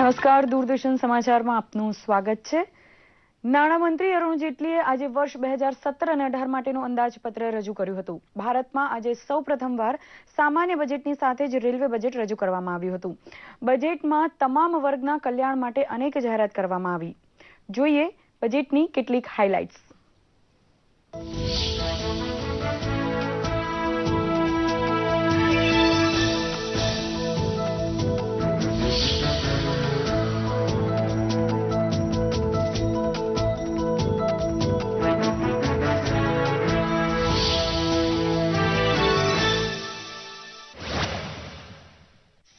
નમસ્કાર, દૂરદર્શન સમાચારમાં આપનું સ્વાગત છે। નાણામંત્રી અરુણ જેટલીએ આજે વર્ષ 2017 અને 18 માટેનું અંદાજપત્ર રજૂ કર્યું હતું। ભારતમાં આજે સૌપ્રથમવાર સામાન્ય બજેટની સાથે જ રેલવે બજેટ રજૂ કરવામાં આવ્યું હતું। બજેટમાં તમામ વર્ગના કલ્યાણ માટે અનેક જાહેરાત કરવામાં આવી। જોઈએ બજેટની કેટલીક હાઇલાઇટ્સ।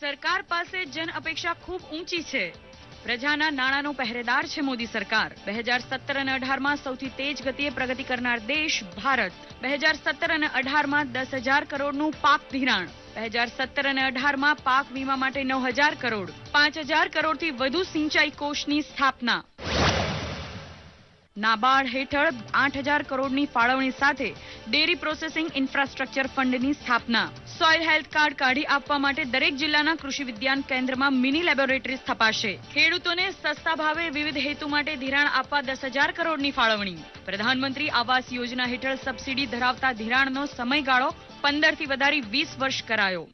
સરકાર પાસે જન અપેક્ષા ખૂબ ઊંચી છે। પ્રજાના નાણાંનો પહેરેદાર છે મોદી સરકાર। 2017 અને 18માં સૌથી તેજ ગતિએ પ્રગતિ કરનાર દેશ ભારત। 2017 અને 18માં 10,000 કરોડનું પાક ધિરાણ। 2017 અને 18માં પાક વીમા માટે 9,000 કરોડ, 5,000 કરોડથી વધુ સિંચાઈ કોષની સ્થાપના। નાબાર્ડ હેઠળ 8,000 કરોડની ફાળવણી સાથે ડેરી પ્રોસેસિંગ ઇન્ફ્રાસ્ટ્રક્ચર ફંડની સ્થાપના। સોઇલ હેલ્થ કાર્ડ કાઢી આપવા માટે દરેક જિલ્લાના કૃષિ વિજ્ઞાન કેન્દ્રમાં મિની લેબોરેટરી સ્થપાશે। ખેડૂતોને સસ્તા ભાવે વિવિધ હેતુ માટે ધિરાણ આપવા 10,000 કરોડની ફાળવણી। પ્રધાનમંત્રી આવાસ યોજના હેઠળ સબસિડી ધરાવતા ધિરાણનો સમયગાળો 15થી વધારી 20 વર્ષ કરાયો।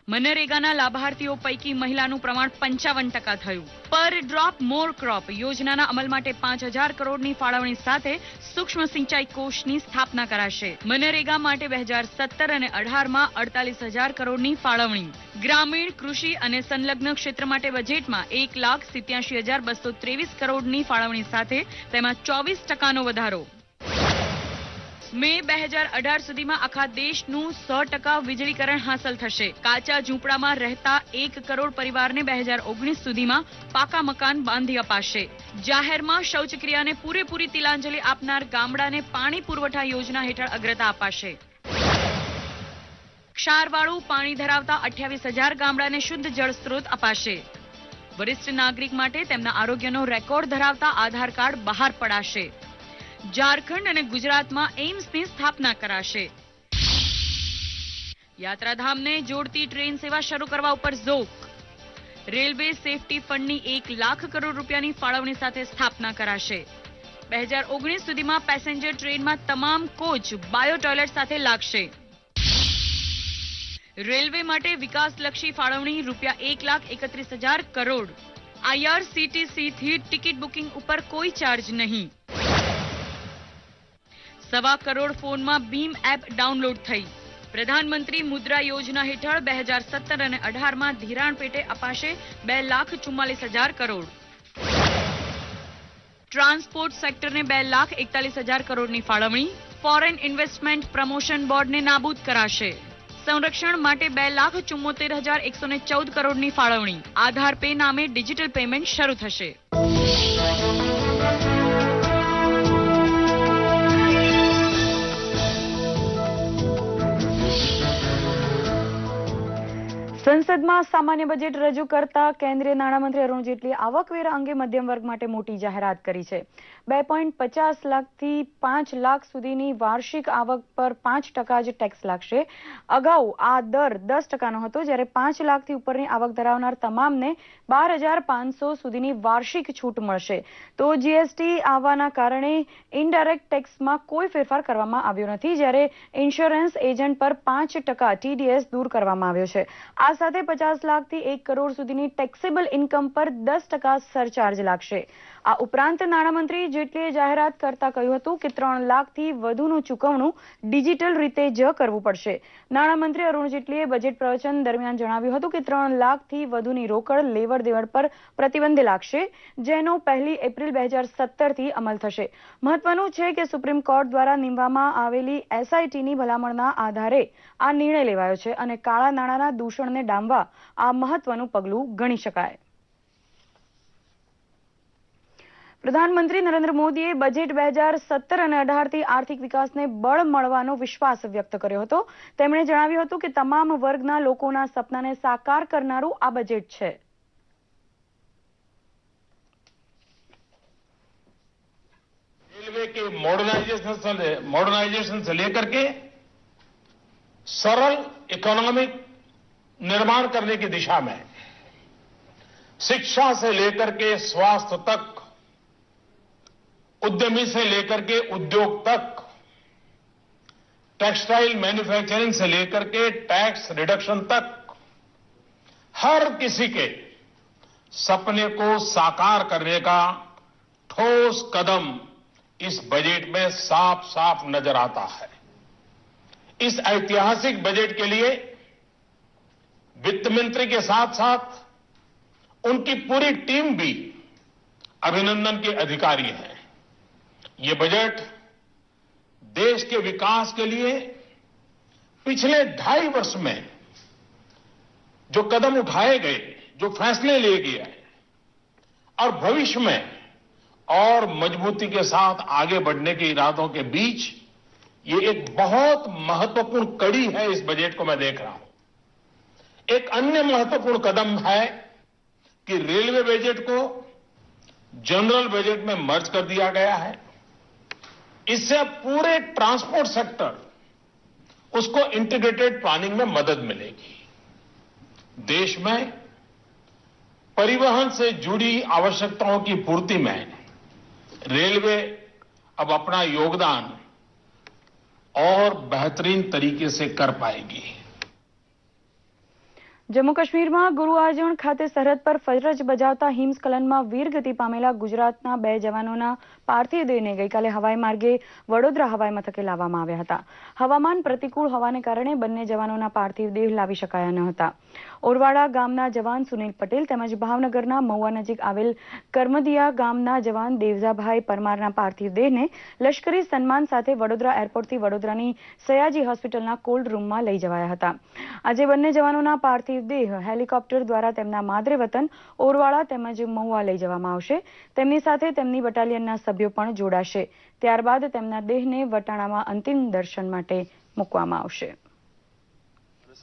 મનરેગાના લાભાર્થીઓ પૈકી મહિલાનું પ્રમાણ 55% થયું। પર ડ્રોપ મોર ક્રોપ યોજનાના અમલ માટે 5,000 કરોડની ફાળવણી સાથે સૂક્ષ્મ સિંચાઈ કોષની સ્થાપના કરાશે। મનરેગા માટે 2017 અને 18માં 48,000 કરોડની ફાળવણી। ગ્રામીણ કૃષિ અને સંલગ્ન ક્ષેત્ર માટે બજેટમાં 1,87,223 કરોડની ફાળવણી સાથે તેમાં 24% વધારો। મે 2018 સુધીમાં આખા દેશનું 100% વીજળીકરણ હાંસલ થશે। કાચા ઝૂંપડામાં રહેતા 1 કરોડ પરિવારને 2019 સુધીમાં પાકા મકાન બાંધી અપાશે। જાહેરમાં શૌચક્રિયાને પૂરેપૂરી તિલાંજલિ આપનાર ગામડાને પાણી પુરવઠા યોજના હેઠળ અગ્રતા અપાશે। ક્ષારવાળું પાણી ધરાવતા 28,000 ગામડાને શુદ્ધ જળ સ્ત્રોત અપાશે। વરિષ્ઠ નાગરિક માટે તેમના આરોગ્યનો રેકોર્ડ ધરાવતા આધાર કાર્ડ બહાર પડાશે। ઝારખંડ અને ગુજરાતમાં એઇમ્સની સ્થાપના કરાશે। યાત્રાધામને જોડતી ટ્રેન સેવા શરૂ કરવા ઉપર ઝોક। રેલવે સેફટી ફંડની 1 લાખ કરોડ રૂપિયાની ફાળવણી સાથે સ્થાપના કરાશે। 2019 સુધીમાં પેસેન્જર ટ્રેનમાં તમામ કોચ બાયો ટોયલેટ સાથે લાગશે। રેલવે માટે વિકાસલક્ષી ફાળવણી રૂપિયા 1,31,000 કરોડ। IRCTCથી ટિકિટ બુકિંગ ઉપર કોઈ ચાર્જ નહીં। 1.25 કરોડ ફોનમાં ભીમ એપ ડાઉનલોડ થઈ। પ્રધાનમંત્રી મુદ્રા યોજના હેઠળ 2017 અને 18માં ધિરાણ પેટે અપાશે 2,44,000 કરોડ। ટ્રાન્સપોર્ટ સેક્ટરને 2,41,000 કરોડની ફાળવણી। ફોરેન ઇન્વેસ્ટમેન્ટ પ્રમોશન બોર્ડને નાબૂદ કરાશે। સંરક્ષણ માટે 2,74,114 કરોડની ફાળવણી। આધાર પે નામે ડિજિટલ પેમેન્ટ શરૂ થશે। સંસદમાં સામાન્ય બજેટ રજૂ કરતા કેન્દ્રીય નાણામંત્રી અરુણ જેટલીએ આવકવેરા અંગે મધ્યમ વર્ગ માટે મોટી જાહેરાત કરી છે। 2.50 લાખથી 5 લાખ સુધીની વાર્ષિક આવક પર 5% જ ટેક્સ લાગશે। અગાઉ આ દર 10%નો હતો, જ્યારે 5 લાખથી ઉપરની આવક ધરાવનાર તમામને 12,500 સુધીની વાર્ષિક છૂટ મળશે। તો જીએસટી આવવાના કારણે ઇનડાયરેક્ટ ટેક્સમાં કોઈ ફેરફાર કરવામાં આવ્યો નથી, જ્યારે ઇન્સ્યોરન્સ એજન્ટ પર 5% TDS દૂર કરવામાં આવ્યો છે। આ સાથે 50 લાખથી 1 કરોડ સુધીની ટેક્સેબલ ઇન્કમ પર 10% સરચાર્જ લાગશે। આ ઉપરાંત નાણામંત્રી જેટલીએ જાહેરાત કરતા કહ્યું હતું કે 3 લાખથી વધુનું ચૂકવણું ડિજિટલ રીતે જ કરવું પડશે। નાણામંત્રી અરુણ જેટલીએ બજેટ પ્રવચન દરમિયાન જણાવ્યું હતું કે 3 લાખથી વધુની રોકડ લેવડ દેવડ પર પ્રતિબંધ લાગશે, જેનો 1 એપ્રિલ 2017થી અમલ થશે। મહત્વનું છે કે સુપ્રીમ કોર્ટ દ્વારા નીમવામાં આવેલી SITની ભલામણના આધારે આ નિર્ણય લેવાયો છે અને કાળા નાણાંના દૂષણને ડામવા આ મહત્વનું પગલું ગણી શકાય। પ્રધાનમંત્રી નરેન્દ્ર મોદીએ બજેટ 2017 અને 18થી આર્થિક વિકાસને બળ મળવાનો વિશ્વાસ વ્યક્ત કર્યો હતો। તેમણે જણાવ્યું હતું કે તમામ વર્ગના લોકોના સપનાને સાકાર કરનારું આ બજેટ છે। रेलवे के मॉडर्नाइजेशन से लेकर के सरल इकोनॉमिक निर्माण करने की दिशा में शिक्षा से लेकर के स्वास्थ्य तक, उद्यमी से लेकर के उद्योग तक, टेक्सटाइल मैन्युफैक्चरिंग से लेकर के टैक्स रिडक्शन तक, हर किसी के सपने को साकार करने का ठोस कदम इस बजट में साफ साफ नजर आता है। इस ऐतिहासिक बजट के लिए वित्त मंत्री के साथ साथ उनकी पूरी टीम भी अभिनंदन के अधिकारी है। ये बजट देश के विकास के लिए पिछले 2.5 वर्ष में जो कदम उठाए गए, जो फैसले लिए गए और भविष्य में और मजबूती के साथ आगे बढ़ने के इरादों के बीच ये एक बहुत महत्वपूर्ण कड़ी है। इस बजट को मैं देख रहा हूं। एक अन्य महत्वपूर्ण कदम है कि रेलवे बजट को जनरल बजट में मर्ज कर दिया गया है। इससे अब पूरे ट्रांसपोर्ट सेक्टर उसको इंटीग्रेटेड प्लानिंग में मदद मिलेगी। देश में परिवहन से जुड़ी आवश्यकताओं की पूर्ति में रेलवे अब अपना योगदान और बेहतरीन तरीके से कर पाएगी। જમ્મુ કાશ્મીરમાં ગુરુઆજણ ખાતે સરહદ પર ફરજ બજાવતા હિમસ્ખલનમાં વીરગતિ પામેલા ગુજરાતના 2 જવાનોના પાર્થિવ દેહને ગઈકાલે હવાઈ માર્ગે વડોદરા હવાઈ મથકે લાવવામાં આવ્યા હતા। હવામાન પ્રતિકૂળ હોવાને કારણે બંને જવાનોના પાર્થિવ દેહ લાવી શકાયા ન હતા। ઓરવાડા ગામના જવાન સુનિલ પટેલ તેમજ ભાવનગરના મહુવા નજીક આવેલ કરમદિયા ગામના જવાન દેવજાભાઈ પરમારના પાર્થિવ દેહને લશ્કરી સન્માન સાથે વડોદરા એરપોર્ટથી વડોદરાની સયાજી હોસ્પિટલના કોલ્ડ રૂમમાં લઈ જવાયા હતા। આજે બંને જવાનોના પાર્થિવ દેહ હેલિકોપ્ટર દ્વારા તેમના માદરે વતન ઓરવાડા તેમજ મહુવા લઈ જવામાં આવશે। તેમની સાથે તેમની બટાલિયનના સભ્યો પણ જોડાશે। ત્યારબાદ તેમના દેહને વટાણામાં અંતિમ દર્શન માટે મૂકવામાં આવશે।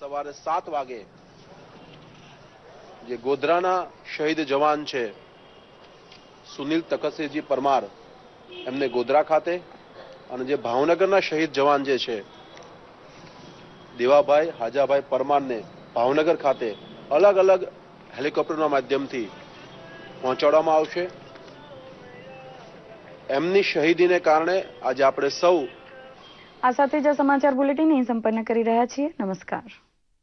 સવારે 7 વાગે જે ગોધરાના શહીદ જવાન છે સુનિલ તખતસિંહજી પરમાર એમને ગોધરા ખાતે અને જે ભાવનગરના શહીદ જવાન જે છે દેવાભાઈ હાજાભાઈ પરમારને ભાવનગર ખાતે અલગ અલગ હેલિકોપ્ટરના માધ્યમથી પહોંચાડવામાં આવશે। એમની શહીદીને કારણે આજે આપણે સૌ આ સાથે જ સમાચાર બુલેટિન અહીં સંપન્ન કરી રહ્યા છીએ। નમસ્કાર।